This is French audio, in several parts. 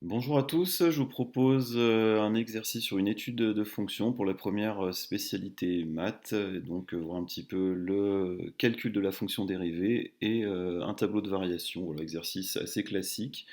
Bonjour à tous, je vous propose un exercice sur une étude de fonction pour la première spécialité maths, et donc voir un petit peu le calcul de la fonction dérivée et un tableau de variation. Voilà, exercice assez classique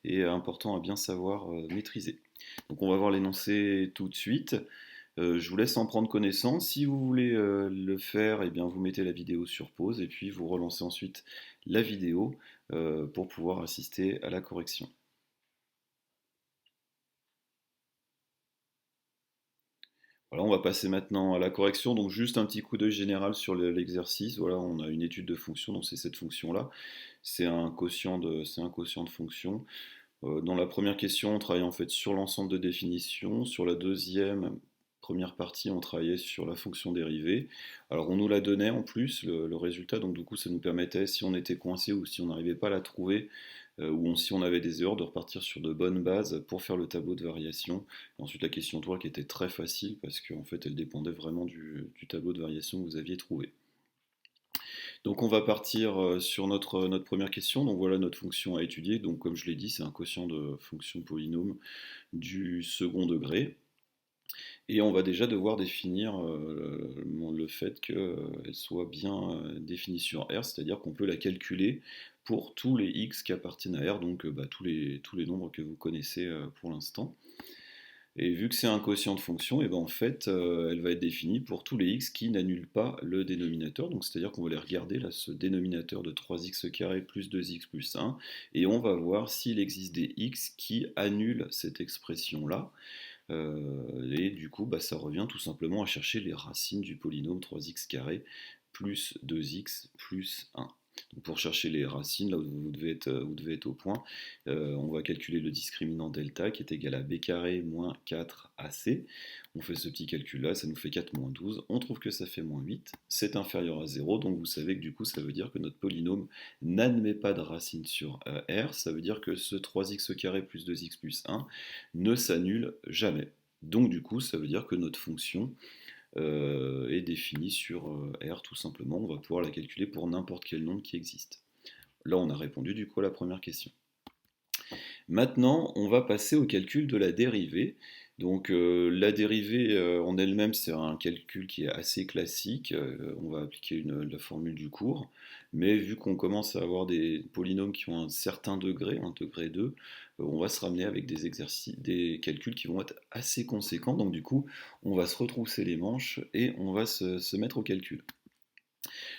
et important à bien savoir maîtriser. Donc on va voir l'énoncé tout de suite. Je vous laisse en prendre connaissance. Si vous voulez le faire, eh bien vous mettez la vidéo sur pause et puis vous relancez ensuite la vidéo pour pouvoir assister à la correction. Voilà, on va passer maintenant à la correction. Donc juste un petit coup d'œil général sur l'exercice. Voilà, on a une étude de fonction, donc c'est cette fonction-là. C'est un quotient de fonction. Dans la première question, on travaille en fait sur l'ensemble de définitions. Sur la deuxième première partie, on travaillait sur la fonction dérivée. Alors on nous la donnait en plus, le résultat, donc du coup ça nous permettait, si on était coincé ou si on n'arrivait pas à la trouver, si on avait des erreurs, de repartir sur de bonnes bases pour faire le tableau de variation. Et ensuite la question 3 qui était très facile parce qu'en fait elle dépendait vraiment du tableau de variation que vous aviez trouvé. Donc on va partir sur notre première question. Donc voilà notre fonction à étudier. Donc comme je l'ai dit, c'est un quotient de fonction polynôme du second degré. Et on va déjà devoir définir le fait qu'elle soit bien définie sur R, c'est-à-dire qu'on peut la calculer pour tous les x qui appartiennent à R, donc tous les nombres que vous connaissez pour l'instant. Et vu que c'est un quotient de fonction, et ben en fait, elle va être définie pour tous les x qui n'annulent pas le dénominateur. Donc c'est-à-dire qu'on va les regarder, là, ce dénominateur de 3x² plus 2x plus 1, et on va voir s'il existe des x qui annulent cette expression-là. Et du coup, ça revient tout simplement à chercher les racines du polynôme 3x carré plus 2x plus 1. Donc pour chercher les racines, là où vous devez être au point, on va calculer le discriminant delta qui est égal à b carré moins 4ac. On fait ce petit calcul là, ça nous fait 4 moins 12. On trouve que ça fait moins 8. C'est inférieur à 0, donc vous savez que du coup ça veut dire que notre polynôme n'admet pas de racine sur R. Ça veut dire que ce 3x carré plus 2x plus 1 ne s'annule jamais. Donc du coup ça veut dire que notre fonction est définie sur R tout simplement. On va pouvoir la calculer pour n'importe quel nombre qui existe. Là, on a répondu du coup à la première question. Maintenant, on va passer au calcul de la dérivée. Donc la dérivée en elle-même, c'est un calcul qui est assez classique. On va appliquer la formule du cours. Mais vu qu'on commence à avoir des polynômes qui ont un certain degré, un degré 2, on va se ramener avec des exercices, des calculs qui vont être assez conséquents. Donc du coup, on va se retrousser les manches et on va se mettre au calcul.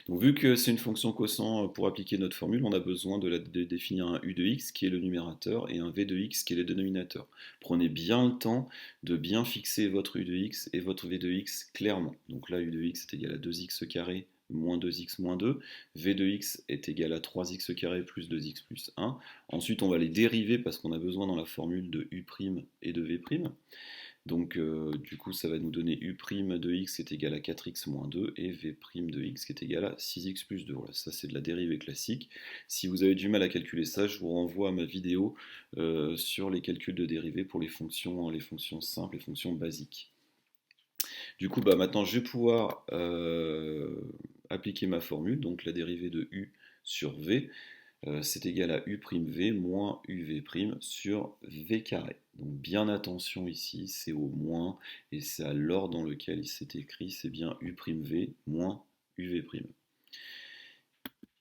Donc, vu que c'est une fonction quotient pour appliquer notre formule, on a besoin de définir un u de x qui est le numérateur et un v de x qui est le dénominateur. Prenez bien le temps de bien fixer votre u de x et votre v de x clairement. Donc là, u de x est égal à 2x carré moins 2x moins 2, v de x est égal à 3x carré plus 2x plus 1. Ensuite, on va les dériver parce qu'on a besoin dans la formule de u' et de v'. Donc du coup ça va nous donner u' de x qui est égal à 4x moins 2 et v' de x qui est égal à 6x plus 2. Voilà, ça c'est de la dérivée classique. Si vous avez du mal à calculer ça, je vous renvoie à ma vidéo sur les calculs de dérivée pour les fonctions simples, les fonctions basiques. Du coup maintenant je vais pouvoir appliquer ma formule, donc la dérivée de u sur v. C'est égal à u'v moins uv' sur v carré. Donc bien attention ici, c'est au moins, et c'est à l'ordre dans lequel il s'est écrit, c'est bien u'v moins uv'.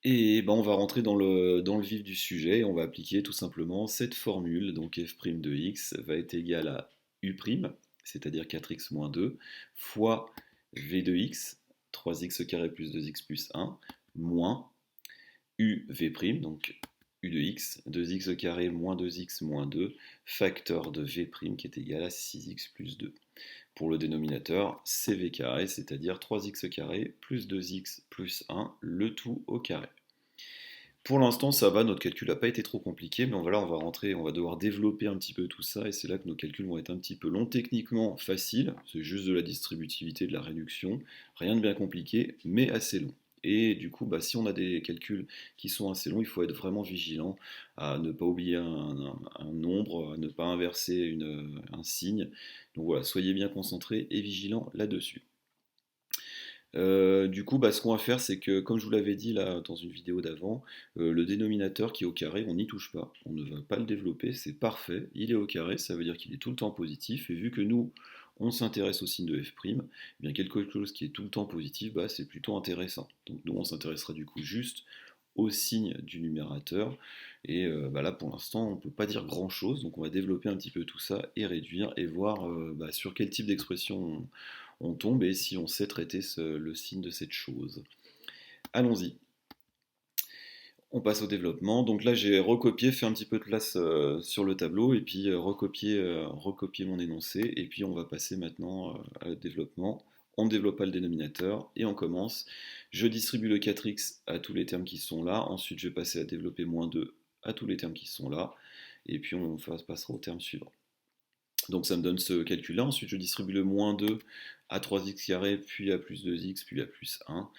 Et on va rentrer dans le vif du sujet, et on va appliquer tout simplement cette formule, donc f' de x va être égal à u', c'est-à-dire 4x moins 2, fois v de x, 3x carré plus 2x plus 1, moins uv', donc u de x, 2x carré moins 2x moins 2, facteur de v' qui est égal à 6x plus 2. Pour le dénominateur, c'est v carré, c'est-à-dire 3x carré plus 2x plus 1, le tout au carré. Pour l'instant, ça va, notre calcul n'a pas été trop compliqué, mais on va rentrer, on va devoir développer un petit peu tout ça, et c'est là que nos calculs vont être un petit peu longs. Techniquement, facile, c'est juste de la distributivité, de la réduction, rien de bien compliqué, mais assez long. Et du coup, si on a des calculs qui sont assez longs, il faut être vraiment vigilant à ne pas oublier un nombre, à ne pas inverser un signe. Donc voilà, soyez bien concentrés et vigilants là-dessus. Du coup, bah, ce qu'on va faire, c'est que, comme je vous l'avais dit là dans une vidéo d'avant, le dénominateur qui est au carré, on n'y touche pas. On ne va pas le développer, c'est parfait. Il est au carré, ça veut dire qu'il est tout le temps positif. Et vu que nous, on s'intéresse au signe de f', eh bien quelque chose qui est tout le temps positif, bah, c'est plutôt intéressant. Donc nous, on s'intéressera du coup juste au signe du numérateur. Et bah, là, pour l'instant, on ne peut pas dire grand-chose. Donc on va développer un petit peu tout ça et réduire et voir bah, sur quel type d'expression on tombe et si on sait traiter le signe de cette chose. Allons-y. On passe au développement. Donc là, j'ai recopié, fait un petit peu de place sur le tableau et puis recopier mon énoncé. Et puis on va passer maintenant au développement. On ne développe pas le dénominateur et on commence. Je distribue le 4x à tous les termes qui sont là. Ensuite, je vais passer à développer moins 2 à tous les termes qui sont là. Et puis on passera au terme suivant. Donc ça me donne ce calcul-là. Ensuite, je distribue le moins 2 à 3x carré, puis à plus 2x, puis à plus 1.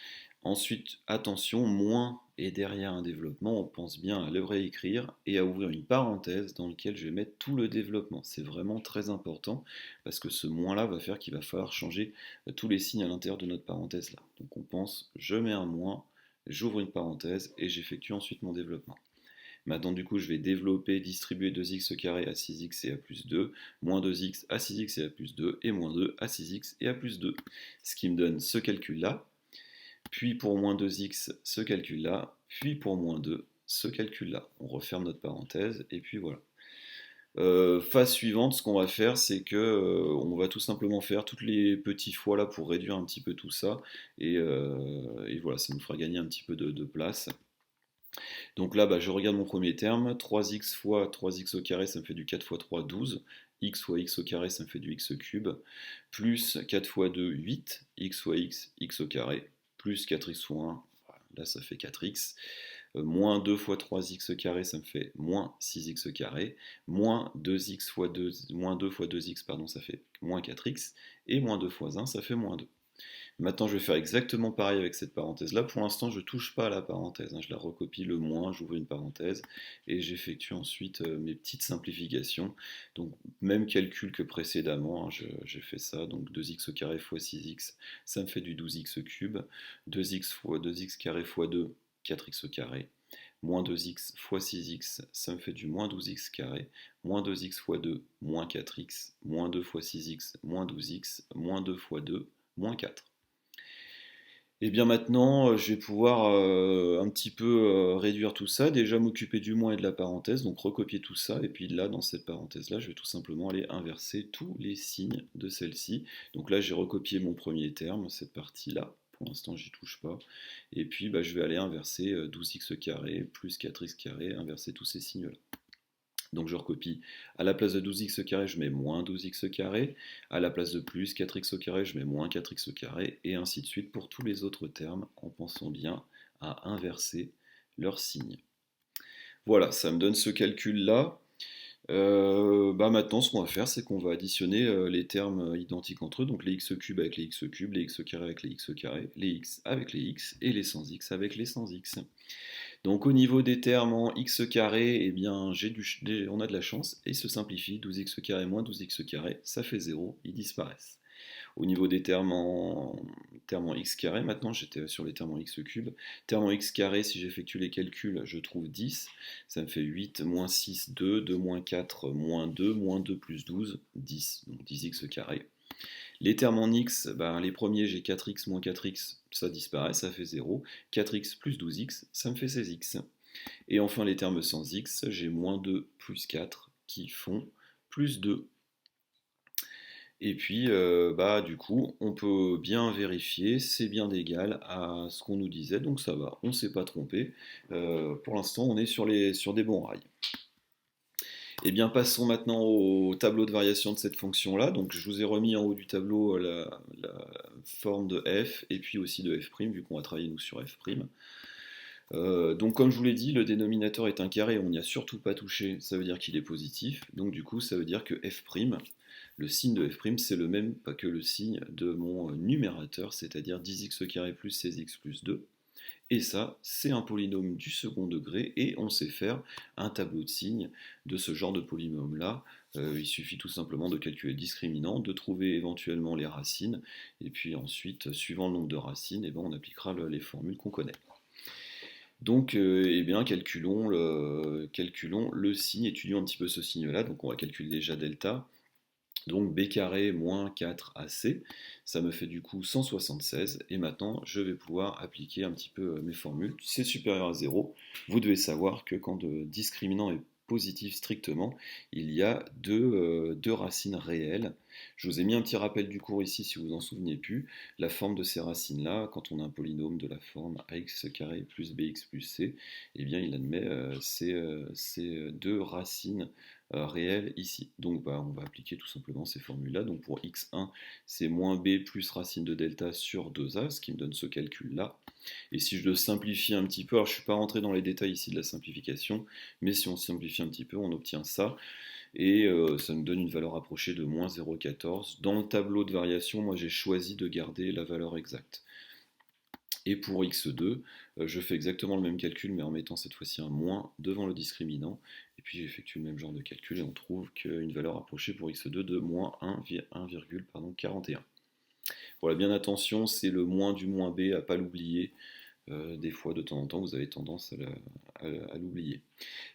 Ensuite, attention, moins est derrière un développement. On pense bien à le réécrire et à ouvrir une parenthèse dans laquelle je vais mettre tout le développement. C'est vraiment très important parce que ce moins-là va faire qu'il va falloir changer tous les signes à l'intérieur de notre parenthèse là. Donc on pense, je mets un moins, j'ouvre une parenthèse et j'effectue ensuite mon développement. Maintenant, du coup, je vais développer, distribuer 2x au carré à 6x et à plus 2, moins 2x à 6x et à plus 2, et moins 2 à 6x et à plus 2. Ce qui me donne ce calcul-là, puis pour moins 2x, ce calcul-là, puis pour moins 2, ce calcul-là. On referme notre parenthèse, et puis voilà. Phase suivante, ce qu'on va faire, c'est que on va tout simplement faire tous les petits fois là pour réduire un petit peu tout ça, et voilà, ça nous fera gagner un petit peu de place. Donc là, bah, je regarde mon premier terme, 3x fois 3x au carré, ça me fait du 4 fois 3, 12. X fois x au carré, ça me fait du x cube. Plus 4 fois 2, 8. X fois x, x au carré. Plus 4x fois 1, là ça fait 4x. Moins 2 fois 3x au carré, ça me fait moins 6x au carré. Moins 2x fois 2, moins 2 fois 2x, pardon, ça fait moins 4x. Et moins 2 fois 1, ça fait moins 2. Maintenant, je vais faire exactement pareil avec cette parenthèse-là. Pour l'instant, je ne touche pas à la parenthèse, hein. Je la recopie le moins, j'ouvre une parenthèse et j'effectue ensuite mes petites simplifications. Donc, même calcul que précédemment, hein, j'ai fait ça. Donc, 2x au carré fois 6x, ça me fait du 12x cube. 2x fois 2x carré fois 2, 4x au carré. Moins 2x fois 6x, ça me fait du moins 12x carré. Moins 2x fois 2, moins 4x. Moins 2 fois 6x, moins 12x. Moins 2 fois 2, moins 4. Et bien maintenant, je vais pouvoir un petit peu réduire tout ça, déjà m'occuper du moins et de la parenthèse, donc recopier tout ça, et puis là, dans cette parenthèse-là, je vais tout simplement aller inverser tous les signes de celle-ci. Donc là, j'ai recopié mon premier terme, cette partie-là, pour l'instant, j'y touche pas. Et puis, bah, je vais aller inverser 12x carré plus 4x carré, inverser tous ces signes-là. Donc je recopie. À la place de 12x au carré, je mets moins 12x au carré. À la place de plus 4x au carré, je mets moins 4x au carré. Et ainsi de suite pour tous les autres termes, en pensant bien à inverser leur signe. Voilà, ça me donne ce calcul-là. Bah maintenant, ce qu'on va faire, c'est qu'on va additionner les termes identiques entre eux, donc les x cubes avec les x cubes, les x carré avec les x carré, les x avec les x, et les 100x avec les 100x. Donc au niveau des termes en x carré, eh bien, on a de la chance, et ils se simplifient, 12x carré moins 12x carré, ça fait 0, ils disparaissent. Au niveau des termes en x carré, maintenant j'étais sur les termes en x cube. Termes en x carré, si j'effectue les calculs, je trouve 10. Ça me fait 8, moins 6, 2, 2 moins 4, moins 2 plus 12, 10. Donc 10x carré. Les termes en x, ben, les premiers j'ai 4x moins 4x, ça disparaît, ça fait 0. 4x plus 12x, ça me fait 16x. Et enfin les termes sans x, j'ai moins 2 plus 4 qui font plus 2. Et puis, bah, du coup, on peut bien vérifier, c'est bien égal à ce qu'on nous disait, donc ça va, on ne s'est pas trompé. Pour l'instant, on est sur des bons rails. Et bien, passons maintenant au tableau de variation de cette fonction-là. Donc, je vous ai remis en haut du tableau la forme de f et puis aussi de f', vu qu'on va travailler nous sur f'. Donc comme je vous l'ai dit, le dénominateur est un carré, on n'y a surtout pas touché, ça veut dire qu'il est positif. Donc du coup, ça veut dire que f', le signe de f', c'est le même que le signe de mon numérateur, c'est-à-dire 10x carré plus 16x plus 2. Et ça, c'est un polynôme du second degré et on sait faire un tableau de signes de ce genre de polynôme-là. Il suffit tout simplement de calculer le discriminant, de trouver éventuellement les racines, et puis ensuite, suivant le nombre de racines, eh ben, on appliquera les formules qu'on connaît. Donc, eh bien, calculons le signe, étudions un petit peu ce signe-là. Donc, on va calculer déjà delta. Donc b carré moins 4ac, ça me fait du coup 176. Et maintenant, je vais pouvoir appliquer un petit peu mes formules. C'est supérieur à 0. Vous devez savoir que quand le discriminant est positif strictement, il y a deux racines réelles. Je vous ai mis un petit rappel du cours ici si vous en souvenez plus. La forme de ces racines-là, quand on a un polynôme de la forme ax carré plus bx plus c, eh bien il admet ces deux racines réelles ici. Donc on va appliquer tout simplement ces formules-là. Donc pour x1, c'est moins b plus racine de delta sur 2a, ce qui me donne ce calcul-là. Et si je le simplifie un petit peu, alors je ne suis pas rentré dans les détails ici de la simplification, mais si on simplifie un petit peu, on obtient ça. Et ça nous donne une valeur approchée de moins 0,14. Dans le tableau de variation, moi j'ai choisi de garder la valeur exacte. Et pour x2, je fais exactement le même calcul, mais en mettant cette fois-ci un moins devant le discriminant. Et puis j'effectue le même genre de calcul et on trouve qu'une valeur approchée pour x2 de moins 1,41. Voilà, bien attention, c'est le moins du moins b, à ne pas l'oublier. Des fois, de temps en temps, vous avez tendance à l'oublier.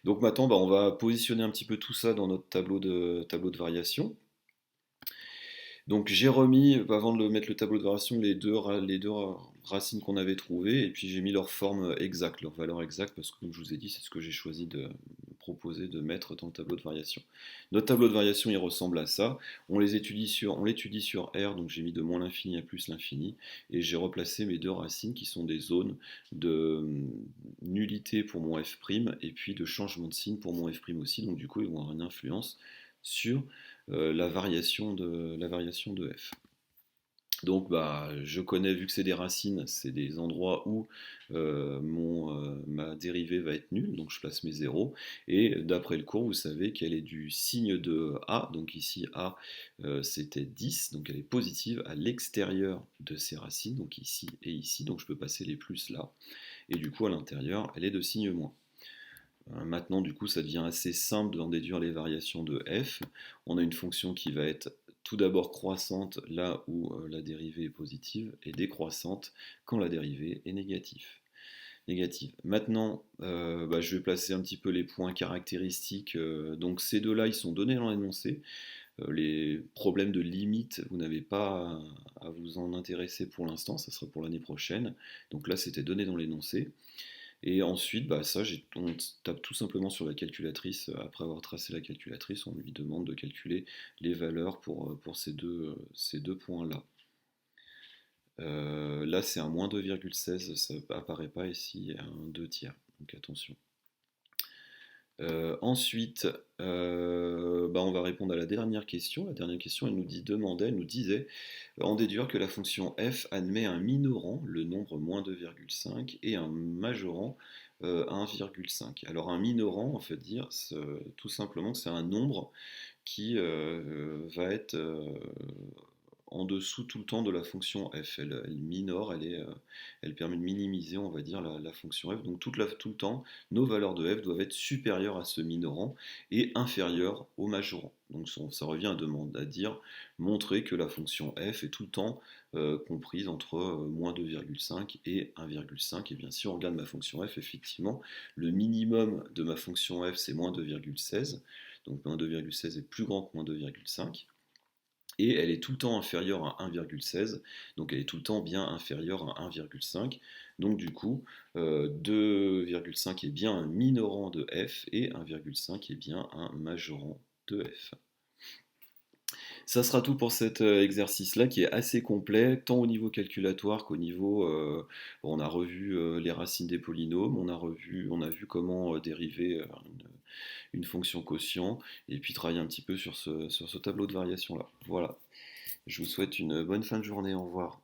Donc maintenant, on va positionner un petit peu tout ça dans notre tableau de variation. Donc j'ai remis, avant de mettre le tableau de variation, les deux racines qu'on avait trouvées, et puis j'ai mis leur forme exacte, leur valeur exacte, parce que comme je vous ai dit, c'est ce que j'ai choisi de proposer de mettre dans le tableau de variation. Notre tableau de variation, il ressemble à ça. On l'étudie sur R, donc j'ai mis de moins l'infini à plus l'infini, et j'ai replacé mes deux racines qui sont des zones de nullité pour mon f', et puis de changement de signe pour mon f' aussi, donc du coup ils vont avoir une influence sur la variation de f. Donc je connais, vu que c'est des racines, c'est des endroits où ma dérivée va être nulle, donc je place mes zéros. Et d'après le cours, vous savez qu'elle est du signe de A, donc ici A c'était 10, donc elle est positive à l'extérieur de ces racines, donc ici et ici, donc je peux passer les plus là. Et du coup à l'intérieur, elle est de signe moins. Maintenant, du coup, ça devient assez simple d'en déduire les variations de f. On a une fonction qui va être tout d'abord croissante là où la dérivée est positive et décroissante quand la dérivée est négative. Maintenant, je vais placer un petit peu les points caractéristiques. Donc ces deux-là, ils sont donnés dans l'énoncé. Les problèmes de limite, vous n'avez pas à vous en intéresser pour l'instant, ça sera pour l'année prochaine. Donc là, c'était donné dans l'énoncé. Et ensuite, on tape tout simplement sur la calculatrice. Après avoir tracé la calculatrice, on lui demande de calculer les valeurs pour ces deux points-là. Là, c'est un moins 2,16, ça apparaît pas ici, un 2 tiers, donc attention. Ensuite, on va répondre à la dernière question. La dernière question, elle nous disait en déduire que la fonction f admet un minorant, le nombre moins 2,5, et un majorant, 1,5. Alors un minorant, on fait dire tout simplement que c'est un nombre qui va être en dessous tout le temps de la fonction f. Elle minore, elle permet de minimiser, on va dire, la fonction f. Donc tout le temps, nos valeurs de f doivent être supérieures à ce minorant et inférieures au majorant. Donc ça revient à dire montrer que la fonction f est tout le temps comprise entre moins 2,5 et 1,5. Et bien si on regarde ma fonction f, effectivement, le minimum de ma fonction f c'est moins 2,16. Donc moins 2,16 est plus grand que moins 2,5. Et elle est tout le temps inférieure à 1,16, donc elle est tout le temps bien inférieure à 1,5. Donc du coup, 2,5 est bien un minorant de f et 1,5 est bien un majorant de f. Ça sera tout pour cet exercice-là qui est assez complet, tant au niveau calculatoire qu'au niveau... on a revu les racines des polynômes, on a vu comment dériver une fonction quotient, et puis travailler un petit peu sur ce tableau de variation-là. Voilà. Je vous souhaite une bonne fin de journée. Au revoir.